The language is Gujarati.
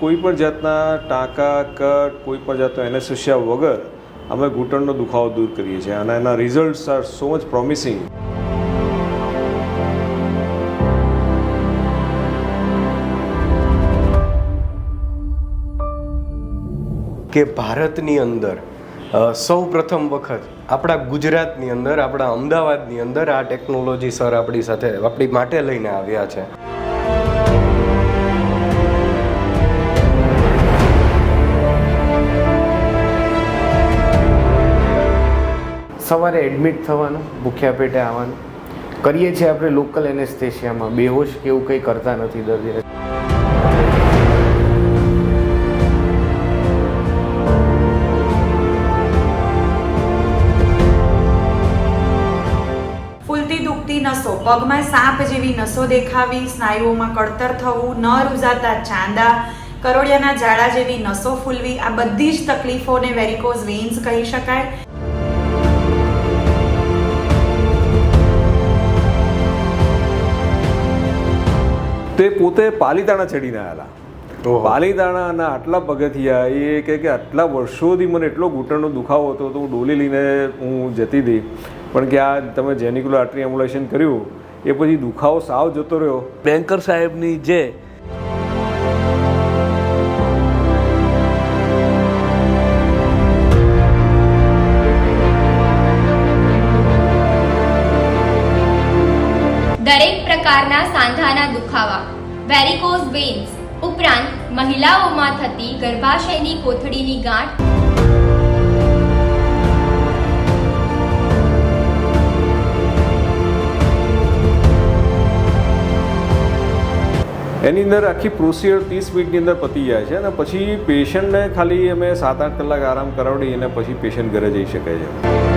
કોઈ પણ જાતના ટાંકા કટ કોઈ પણ જાતનો એનેસ્થેસિયા વગર અમે ઘૂંટણનો દુખાવો દૂર કરીએ છીએ અને એના results are so much promising. કે ભારતની અંદર સૌ પ્રથમ વખત આપણા ગુજરાતની અંદર આપણા અમદાવાદની અંદર આ ટેકનોલોજી સર આપણી માટે લઈને આવ્યા છે. સવારે એડમિટ થવાનું, ભૂખ્યા પેટે આવવાનું, કરીએ છીએ આપણે લોકલ એનેસ્થેશિયામાં, બેહોશ કે એવું કંઈ કરતા નથી દર્દીને. ફૂલતી દુખતી નસો, પગમાં સાપ જેવી નસો દેખાવી, સ્નાયુઓમાં કળતર થવું, ન રૂઝાતા ચાંદા, કરોળિયાના જાડા જેવી નસો ફૂલવી, આ બધી જ તકલીફોને વેરિકોઝ વેઇન્સ કહી શકાય. તે પોતે પાલીતાણા ચડીને આવેલા. પાલીતાણાના આટલા પગથિયા એ કે આટલા વર્ષોથી મને એટલો ઘૂંટણનો દુખાવો હતો તો હું ડોલી લઈને હું જતી હતી, પણ કે આ તમે જેનિક્યુલર આર્ટરી એમ્બ્યુલેશન કર્યું એ પછી દુખાવો સાવ જતો રહ્યો. બેન્કર સાહેબની જે દરેક પ્રકારના સાંધાના દુખાવા, વેરિકોઝ વેઇન્સ ઉપરાંત મહિલાઓમાં થતી ગર્ભાશયની કોથળીની ગાંઠ, એની અંદર આખી પ્રોસિજર 30 મિનિટની અંદર પતી જાય છે અને પછી પેશન્ટને ખાલી અમે 7-8 કલાક આરામ કરાવડી અને પછી પેશન્ટ ઘરે જઈ શકે છે.